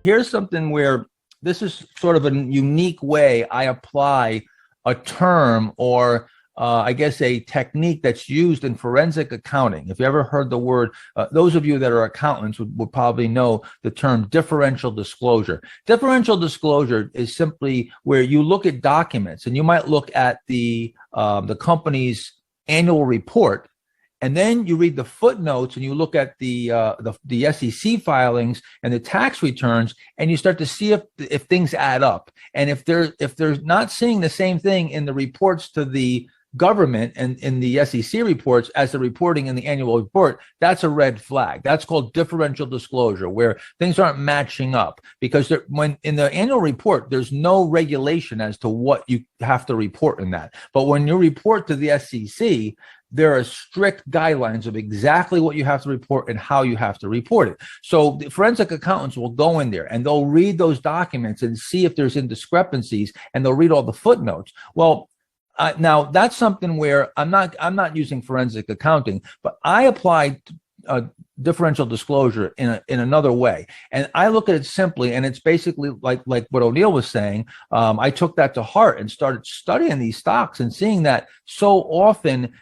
here's something where this is sort of a unique way I apply a term or I guess a technique that's used in forensic accounting. If you ever heard the word, those of you that are accountants would probably know the term differential disclosure. Differential disclosure is simply where you look at documents, and you might look at the company's annual report, and then you read the footnotes and you look at the SEC filings and the tax returns, and you start to see if things add up. And if they're not seeing the same thing in the reports to the government and in the SEC reports as the reporting in the annual report, that's a red flag. That's called differential disclosure, where things aren't matching up, because when in the annual report, there's no regulation as to what you have to report in that. But when you report to the SEC, there are strict guidelines of exactly what you have to report and how you have to report it. So the forensic accountants will go in there and they'll read those documents and see if there's indiscrepancies, and they'll read all the footnotes. Well, now that's something where I'm not using forensic accounting, but I applied differential disclosure in another way, and I look at it simply, and it's basically like what O'Neill was saying. I took that to heart and started studying these stocks and seeing that so often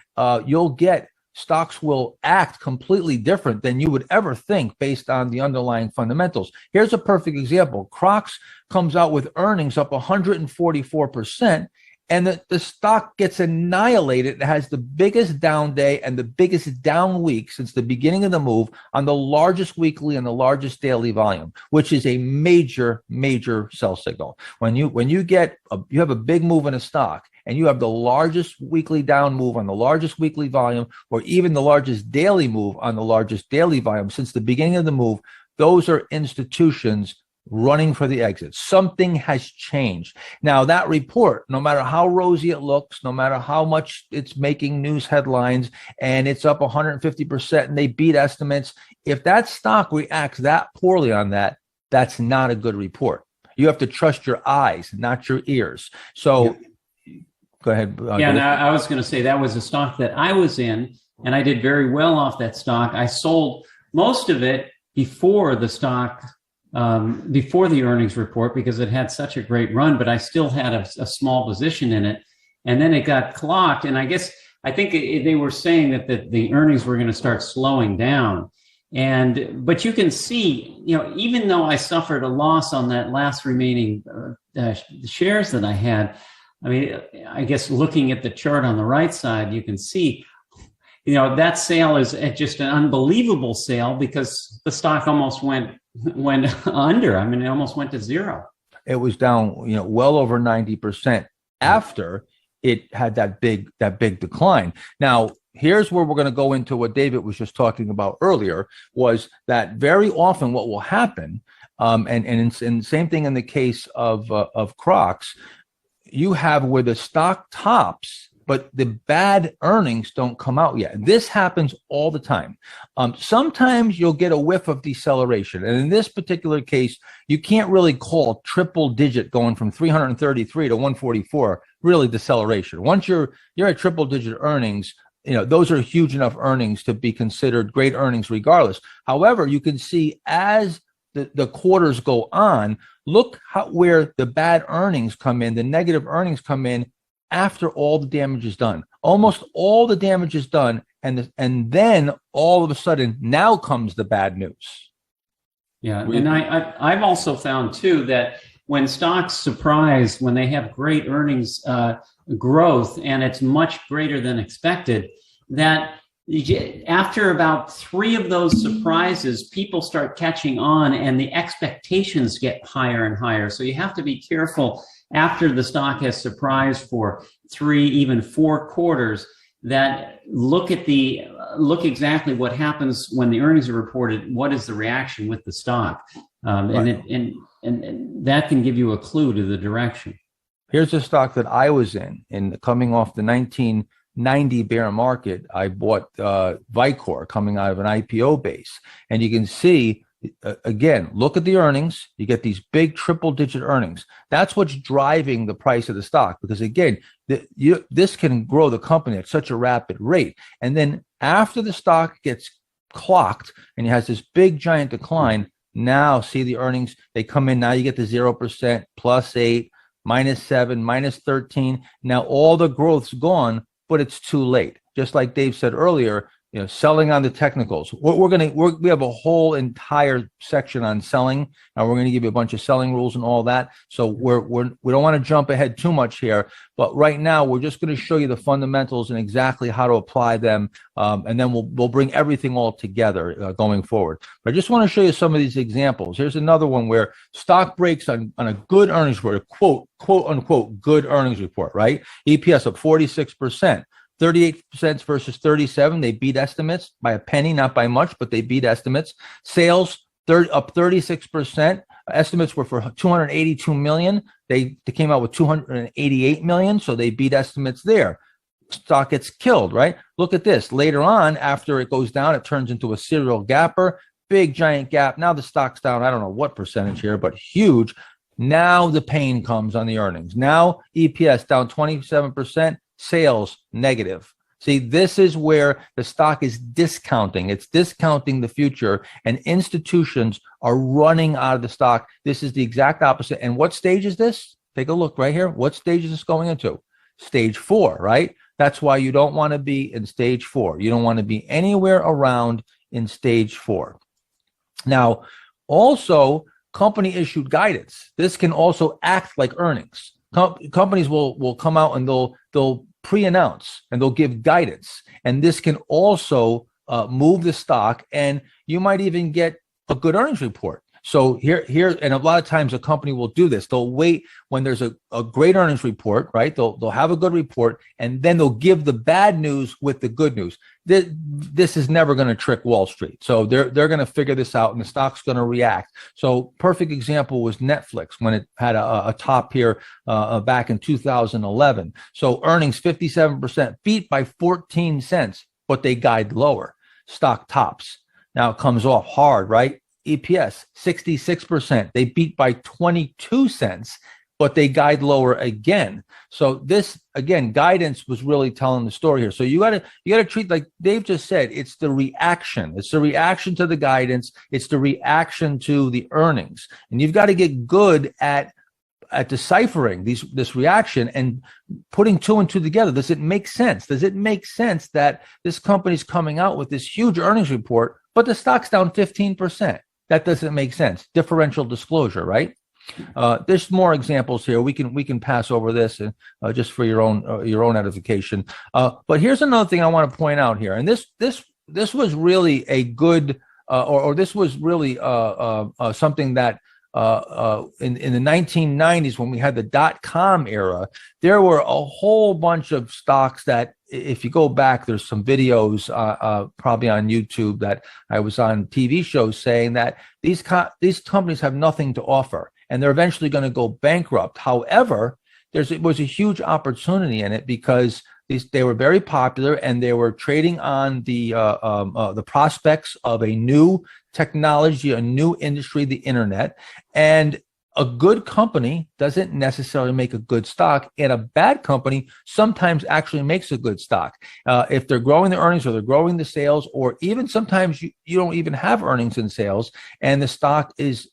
you'll get stocks will act completely different than you would ever think based on the underlying fundamentals. Here's a perfect example. Crocs comes out with earnings up 144%. And the stock gets annihilated. It has the biggest down day and the biggest down week since the beginning of the move on the largest weekly and the largest daily volume, which is a major sell signal. When you have a big move in a stock and you have the largest weekly down move on the largest weekly volume, or even the largest daily move on the largest daily volume since the beginning of the move, those are institutions running for the exit. Something has changed. Now, that report, no matter how rosy it looks, no matter how much it's making news headlines, and it's up 150% and they beat estimates, if that stock reacts that poorly on that, that's not a good report. You have to trust your eyes, not your ears. So go ahead. And I was going to say that was a stock that I was in, and I did very well off that stock. I sold most of it before the stock before the earnings report because it had such a great run, but I still had a small position in it. And then it got clocked. And I think they were saying that the earnings were going to start slowing down. But you can see, even though I suffered a loss on that last remaining shares that I had, I mean, I guess looking at the chart on the right side, you can see, that sale is just an unbelievable sale because the stock almost went under. I mean, it almost went to zero. It was down, well over 90% after it had that big decline. Now, here's where we're going to go into what David was just talking about earlier, was that very often what will happen, and same thing in the case of Crocs, you have where the stock tops, but the bad earnings don't come out yet. This happens all the time. Sometimes you'll get a whiff of deceleration. And in this particular case, you can't really call triple digit going from 333 to 144 really deceleration. Once you're at triple digit earnings, those are huge enough earnings to be considered great earnings regardless. However, you can see as the quarters go on, look where the bad earnings come in, the negative earnings come in after all the damage is done. Almost all the damage is done, and then all of a sudden now comes the bad news. Yeah, and I've also found too that when stocks surprise, when they have great earnings growth and it's much greater than expected, that after about 3 of those surprises, people start catching on and the expectations get higher and higher. So you have to be careful after the stock has surprised for 3, even 4 quarters, that look exactly what happens when the earnings are reported. What is the reaction with the stock? Right. And that can give you a clue to the direction. Here's a stock that I was in coming off the 1990 bear market. I bought Vicor coming out of an IPO base, and you can see, again, look at the earnings. You get these big triple-digit earnings. That's what's driving the price of the stock, because again, this can grow the company at such a rapid rate. And then after the stock gets clocked and it has this big giant decline, Now, see the earnings, they come in. Now you get the 0%, +8, -7, -13. Now all the growth's gone, but it's too late. Just like Dave said earlier, selling on the technicals. We have a whole entire section on selling, and we're gonna give you a bunch of selling rules and all that. So we don't want to jump ahead too much here, but right now we're just going to show you the fundamentals and exactly how to apply them, and then we'll bring everything all together going forward. But I just want to show you some of these examples. Here's another one where stock breaks on a good earnings report, quote unquote good earnings report, right? EPS up 46%. 38% versus 37. They beat estimates by a penny, not by much, but they beat estimates. Sales up 36%. Estimates were for 282 million. They came out with 288 million, so they beat estimates there. Stock gets killed, right? Look at this. Later on, after it goes down, it turns into a serial gapper. Big giant gap. Now the stock's down, I don't know what percentage here, but huge. Now the pain comes on the earnings. Now EPS down 27%. Sales negative. See, this is where the stock is discounting. It's discounting the future, and institutions are running out of the stock. This is the exact opposite. And what stage is this? Take a look right here. What stage is this going into? Stage 4, right? That's why you don't want to be in stage 4. You don't want to be anywhere around in stage 4. Now, also, company issued guidance. This can also act like earnings. Companies will come out and they'll pre-announce and they'll give guidance, and this can also move the stock, and you might even get a good earnings report. So here, and a lot of times a company will do this. They'll wait when there's a great earnings report, right? They'll have a good report, and then they'll give the bad news with the good news. This is never going to trick Wall Street. So they're going to figure this out, and the stock's going to react. So perfect example was Netflix when it had a top here back in 2011. So earnings 57%, beat by 14 cents, but they guide lower. Stock tops. Now it comes off hard, right? EPS 66%. They beat by 22 cents, but they guide lower again. So this, again, guidance was really telling the story here. So you gotta treat, like Dave just said, it's the reaction. It's the reaction to the guidance. It's the reaction to the earnings. And you've got to get good at deciphering this reaction and putting two and two together. Does it make sense? Does it make sense that this company's coming out with this huge earnings report, but the stock's down 15%? That doesn't make sense. Differential disclosure, right? There's more examples here. We can pass over this and just for your own edification. But here's another thing I want to point out here, and this was really a good or this was really something that in the 1990s, when we had the .com era, there were a whole bunch of stocks that, if you go back, there's some videos probably on YouTube that I was on TV shows saying that these companies have nothing to offer and they're eventually going to go bankrupt. However, it was a huge opportunity in it because they were very popular and they were trading on the prospects of a new technology, a new industry, the internet. And a good company doesn't necessarily make a good stock, and a bad company sometimes actually makes a good stock. If they're growing the earnings or they're growing the sales, or even sometimes you don't even have earnings and sales, and the stock is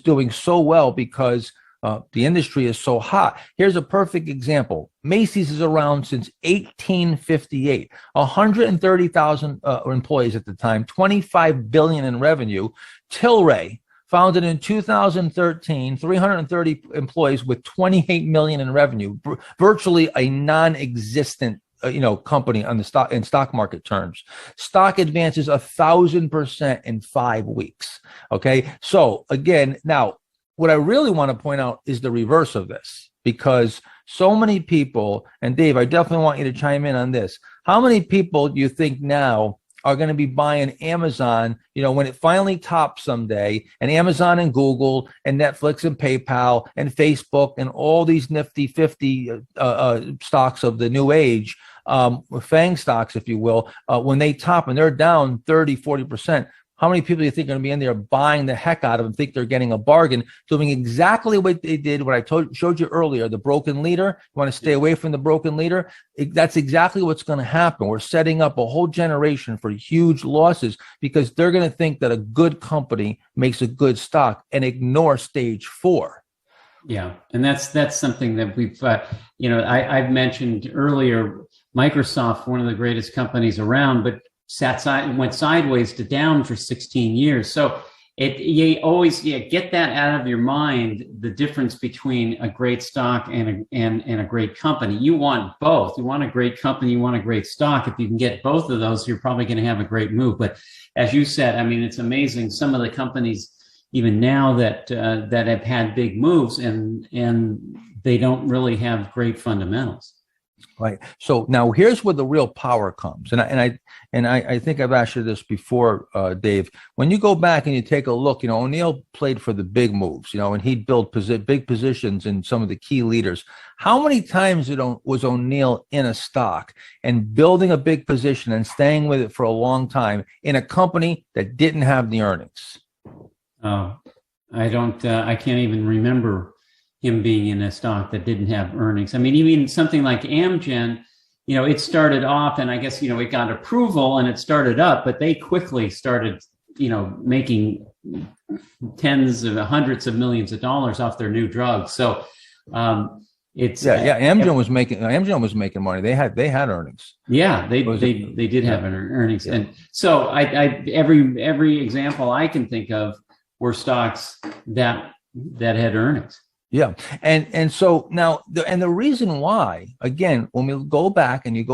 doing so well because the industry is so hot. Here's a perfect example. Macy's is around since 1858, 130,000 employees at the time, 25 billion in revenue. TILRAY, founded in 2013, 330 employees with 28 million in revenue, virtually a non-existent company on the in stock market terms. Stock advances 1,000% in 5 weeks. Okay, so again, now what I really want to point out is the reverse of this, because so many people, and Dave, I definitely want you to chime in on this. How many people do you think now are going to be buying Amazon, when it finally tops someday, and Amazon and Google and Netflix and PayPal and Facebook and all these nifty 50 stocks of the new age, FANG stocks, if you will, when they top and they're down 30, 40%, How many people do you think are going to be in there buying the heck out of them, think they're getting a bargain, doing exactly what they did, what I showed you earlier, the broken leader? You want to stay away from the broken leader? That's exactly what's going to happen. We're setting up a whole generation for huge losses because they're going to think that a good company makes a good stock and ignore stage 4. Yeah, and that's something that we've, I've mentioned earlier, Microsoft, one of the greatest companies around, but went sideways to down for 16 years. So you always get that out of your mind, the difference between a great stock and a great company. You want both. You want a great company, you want a great stock. If you can get both of those, you're probably going to have a great move. But as you said, I mean, it's amazing. Some of the companies, even now, that have had big moves, and they don't really have great fundamentals. Right. So now here's where the real power comes. And I think I've asked you this before, Dave. When you go back and you take a look, O'Neill played for the big moves, and he'd build big positions in some of the key leaders. How many times was O'Neill in a stock and building a big position and staying with it for a long time in a company that didn't have the earnings? Oh, I can't even remember him being in a stock that didn't have earnings. I mean, even something like Amgen, it started off, and I guess, it got approval and it started up, but they quickly started, making tens of hundreds of millions of dollars off their new drugs. So Amgen was making money. They had earnings. Yeah, they did have earnings. Yeah. And so every example I can think of were stocks that had earnings. Yeah. And so now, the reason why, again, when we go back and you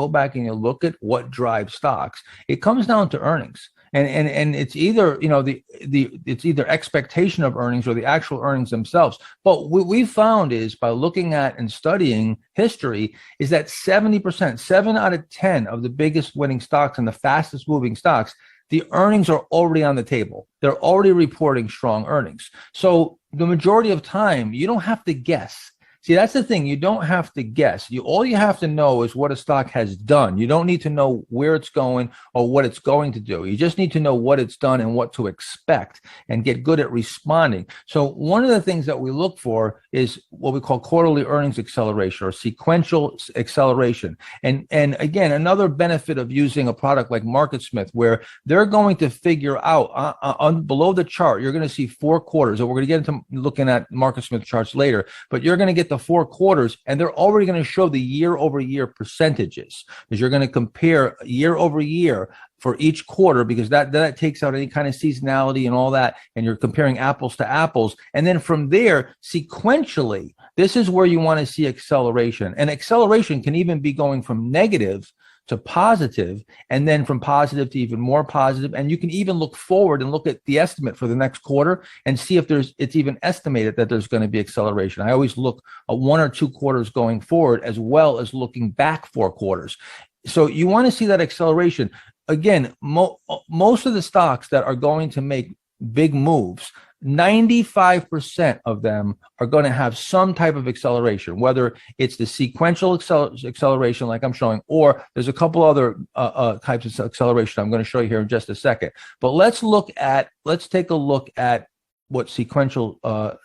look at what drives stocks, it comes down to earnings. And it's either, it's either expectation of earnings or the actual earnings themselves. But what we found is, by looking at and studying history, is that 70%, 7 out of 10 of the biggest winning stocks and the fastest moving stocks, the earnings are already on the table. They're already reporting strong earnings. So the majority of time, you don't have to guess. See, that's the thing. You don't have to guess. All you have to know is what a stock has done. You don't need to know where it's going or what it's going to do. You just need to know what it's done and what to expect and get good at responding. So one of the things that we look for is what we call quarterly earnings acceleration or sequential acceleration. And again, another benefit of using a product like MarketSmith, where they're going to figure out below the chart, you're going to see 4 quarters. And we're going to get into looking at MarketSmith charts later, but you're going to get the 4 quarters, and they're already going to show the year-over-year percentages, because you're going to compare year over year for each quarter, because that takes out any kind of seasonality and all that, and you're comparing apples to apples. And then from there, sequentially, this is where you want to see acceleration. And acceleration can even be going from negative to positive, and then from positive to even more positive. And you can even look forward and look at the estimate for the next quarter and see if it's even estimated that there's going to be acceleration. I always look at 1 or 2 quarters going forward, as well as looking back 4 quarters. So you want to see that acceleration. Again, most of the stocks that are going to make big moves, 95% of them are going to have some type of acceleration, whether it's the sequential acceleration like I'm showing, or there's a couple other types of acceleration I'm going to show you here in just a second. But let's take a look at what sequential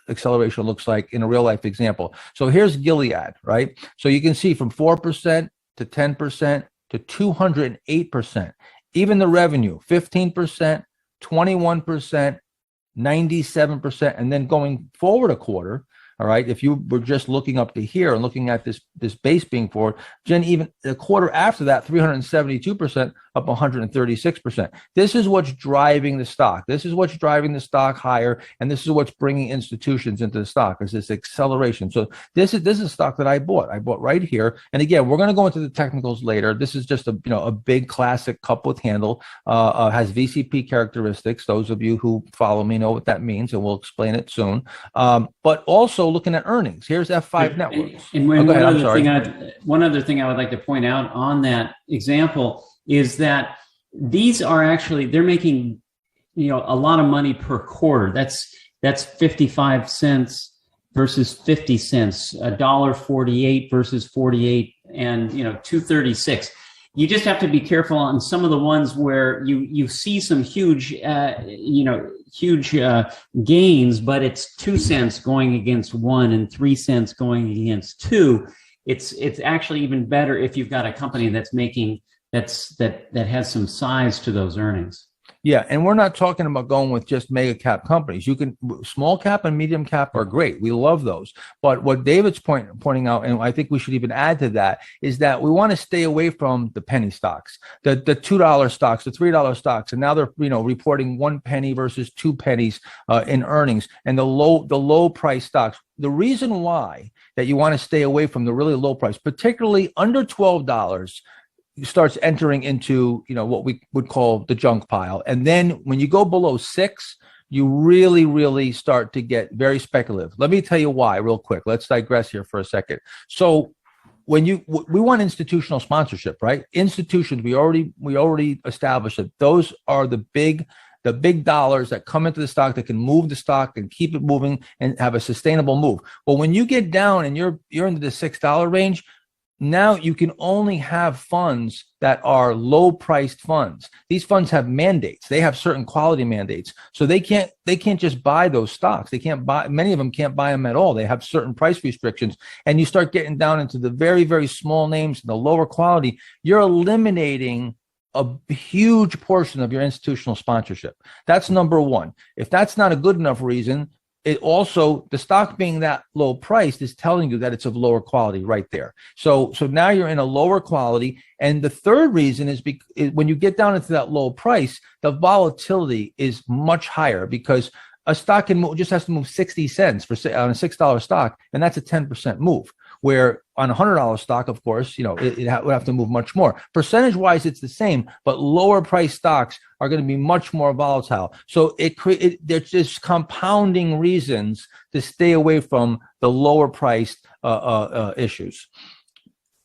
acceleration looks like in a real life example. So here's Gilead, right? So you can see from 4% to 10% to 208%. Even the revenue, 15%, 21%, 97%, and then going forward a quarter. All right, if you were just looking up to here and looking at this base being forward, then even the quarter after that, 372%, up 136%. This is what's driving the stock. This is what's driving the stock higher, and this is what's bringing institutions into the stock, is this acceleration. So this is a stock that I bought. I bought right here. And again, we're going to go into the technicals later. This is just a big classic cup with handle. Has VCP characteristics. Those of you who follow me know what that means, and we'll explain it soon. But also looking at earnings. Here's F5 Networks. And one other thing I would like to point out on that example is that these are actually, they're making, a lot of money per quarter. That's 55 cents versus 50 cents, $1.48 versus 48, and, 2.36. You just have to be careful on some of the ones where you see some huge, huge gains, but it's 2 cents going against 1 and 3 cents going against 2. It's actually even better if you've got a company that's making that has some size to those earnings. Yeah, and we're not talking about going with just mega cap companies. You can, small cap and medium cap are great. We love those. But what David's pointing out, and I think we should even add to that, is that we want to stay away from the penny stocks, the $2 stocks, the $3 stocks, and now they're reporting 1 penny versus 2 pennies in earnings, and the low price stocks. The reason why that you want to stay away from the really low price, particularly under $12. Starts entering into what we would call the junk pile, and then when you go below 6, you really start to get very speculative. Let me tell you why real quick. Let's digress here for a second. So when we want institutional sponsorship, right? Institutions, we already established that those are the big dollars that come into the stock that can move the stock and keep it moving and have a sustainable move. But when you get down and you're into the $6 range, now you can only have funds that are low priced funds. These funds have mandates. They have certain quality mandates. So they can't just buy those stocks. They can't buy, many of them can't buy them at all. They have certain price restrictions. And you start getting down into the very, very small names and the lower quality, you're eliminating a huge portion of your institutional sponsorship. That's number one. If that's not a good enough reason, it also, the stock being that low priced is telling you that it's of lower quality right there. So now you're in a lower quality. And the third reason is when you get down into that low price, the volatility is much higher because a stock just has to move 60 cents on a $6 stock, and that's a 10% move. Where on a $100 stock, of course, it would have to move much more. Percentage-wise, it's the same, but lower price stocks are going to be much more volatile. So there's just compounding reasons to stay away from the lower priced issues.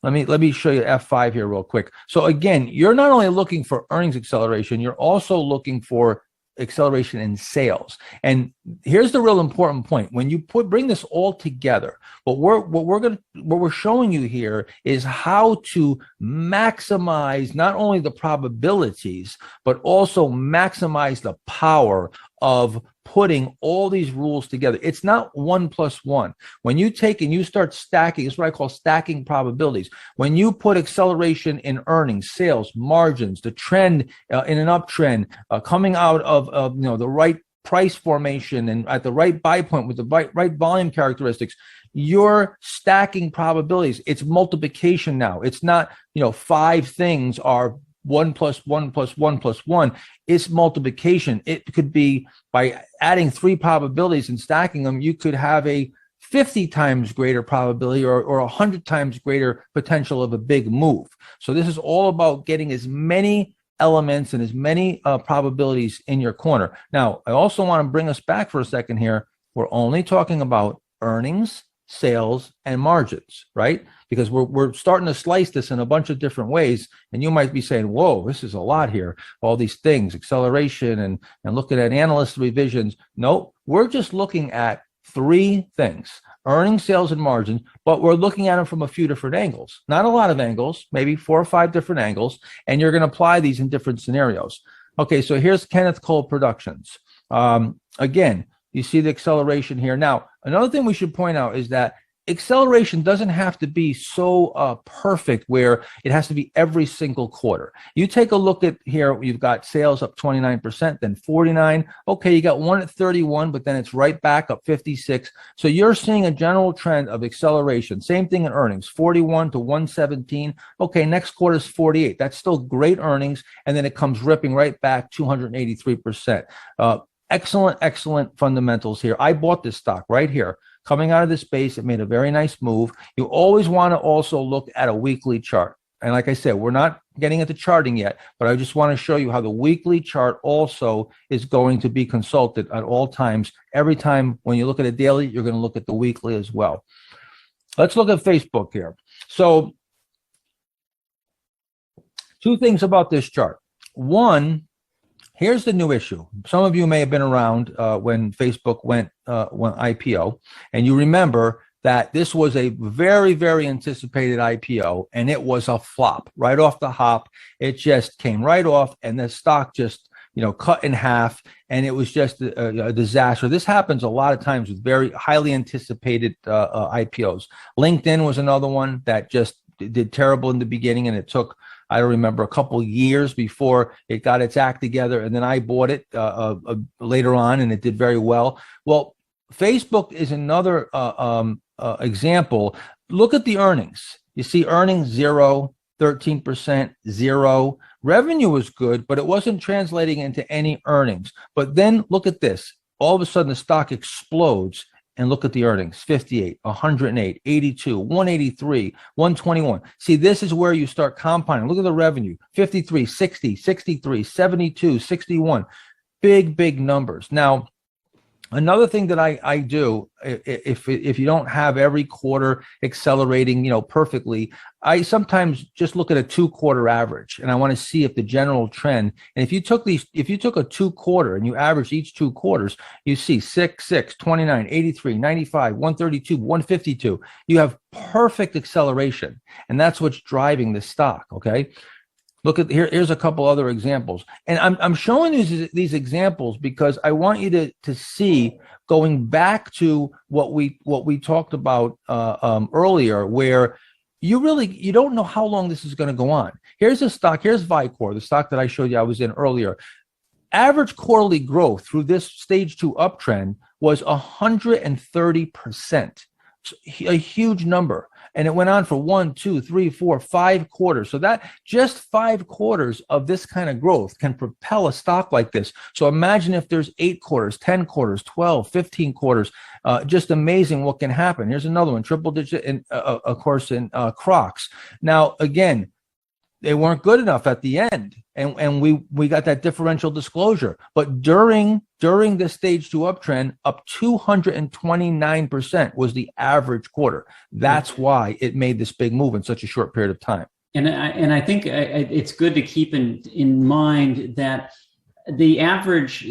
Let me show you F5 here real quick. So again, you're not only looking for earnings acceleration, you're also looking for acceleration in sales. And here's the real important point. When you bring this all together, what we're showing you here is how to maximize not only the probabilities, but also maximize the power of putting all these rules together. It's not 1 + 1. When you take and you start stacking, it's what I call stacking probabilities. When you put acceleration in earnings, sales, margins, the trend in an uptrend, coming out of the right price formation and at the right buy point with the right volume characteristics, you're stacking probabilities. It's multiplication now. It's not 5 things are 1 + 1 + 1 + 1. It's multiplication. It could be by adding 3 probabilities and stacking them, you could have a 50 times greater probability or 100 times greater potential of a big move. So this is all about getting as many elements and as many probabilities in your corner. Now, I also want to bring us back for a second here. We're only talking about earnings, sales, and margins, right? Because we're starting to slice this in a bunch of different ways. And you might be saying, whoa, this is a lot here. All these things, acceleration and looking at analyst revisions. No, we're just looking at 3 things, earnings, sales, and margins, but we're looking at them from a few different angles. Not a lot of angles, maybe 4 or 5 different angles. And you're going to apply these in different scenarios. Okay, so here's Kenneth Cole Productions. Again, you see the acceleration here. Now, another thing we should point out is that acceleration doesn't have to be so perfect where it has to be every single quarter. You take a look at here, you've got sales up 29%, then 49. Okay, you got one at 31, but then it's right back up 56. So you're seeing a general trend of acceleration. Same thing in earnings, 41 to 117. Okay, next quarter is 48. That's still great earnings. And then it comes ripping right back 283%. Excellent fundamentals here. I bought this stock right here. Coming out of this base, it made a very nice move. You always want to also look at a weekly chart. And like I said, we're not getting into charting yet, but I just want to show you how the weekly chart also is going to be consulted at all times. Every time when you look at a daily, you're going to look at the weekly as well. Let's look at Facebook here. So 2 things about this chart. One, here's the new issue. Some of you may have been around when Facebook went IPO, and you remember that this was a very, very anticipated IPO, and it was a flop right off the hop. It just came right off, and the stock just, cut in half, and it was just a disaster. This happens a lot of times with very highly anticipated IPOs. LinkedIn was another one that just did terrible in the beginning, and it took, I don't remember, a couple of years before it got its act together, and then I bought it later on, and it did very well. Well, Facebook is another example. Look at the earnings. You see earnings 0, 13%, 0. Revenue was good, but it wasn't translating into any earnings. But then look at this. All of a sudden, the stock explodes, and look at the earnings: 58, 108, 82, 183, 121. See, this is where you start compounding. Look at the revenue: 53, 60, 63, 72, 61. Big, big numbers. Now, another thing that I do, if you don't have every quarter accelerating, perfectly, I sometimes just look at a 2-quarter average, and I want to see if the general trend. And if you took a 2-quarter and you average each 2 quarters, you see 6, 29, 83, 95, 132, 152. You have perfect acceleration, and that's what's driving the stock. Okay. Look at here's a couple other examples. And I'm showing these examples because I want you to see, going back to what we talked about earlier, where you don't know how long this is going to go on. Here's a stock, here's Vicor, the stock that I showed you I was in earlier. Average quarterly growth through this stage 2 uptrend was 130%. A huge number. And it went on for 1, 2, 3, 4, 5 quarters. So that just 5 quarters of this kind of growth can propel a stock like this. So imagine if there's 8 quarters, 10 quarters, 12, 15 quarters. Just amazing what can happen. Here's another one, triple digit, in, of course, in Crocs. Now, again, they weren't good enough at the end, and we got that differential disclosure. But during the stage 2 uptrend, up 229% was the average quarter. That's why it made this big move in such a short period of time. And I think it's good to keep in mind that the average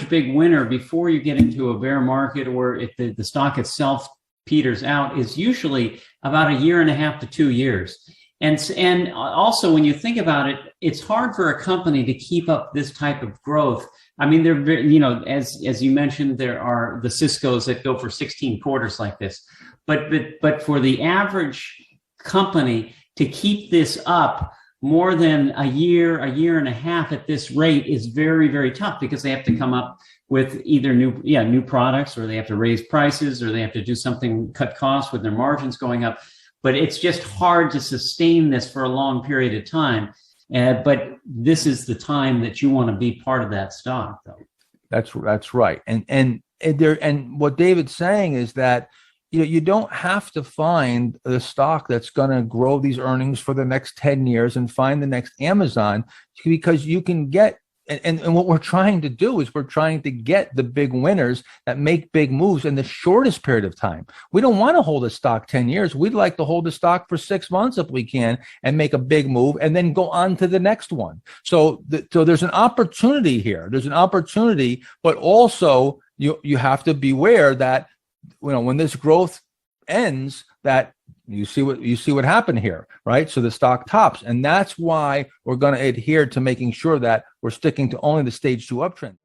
big winner before you get into a bear market, or if the stock itself peters out, is usually about 1.5 to 2 years. And also, when you think about it, it's hard for a company to keep up this type of growth. I mean, they're very, as you mentioned, there are the Ciscos that go for 16 quarters like this. But for the average company to keep this up more than a year and a half at this rate is very, very tough, because they have to come up with either new products, or they have to raise prices, or they have to do something, cut costs with their margins going up. But it's just hard to sustain this for a long period of time. But this is the time that you want to be part of that stock, though. That's right. And what David's saying is that you don't have to find the stock that's going to grow these earnings for the next 10 years and find the next Amazon, because you can get. And what we're trying to do is we're trying to get the big winners that make big moves in the shortest period of time. We don't want to hold a stock 10 years. We'd like to hold a stock for 6 months if we can, and make a big move and then go on to the next one. So there's an opportunity here. There's an opportunity, but also you have to beware that when this growth ends, that you see what happened here, right? So the stock tops, and that's why we're going to adhere to making sure that we're sticking to only the stage 2 uptrend.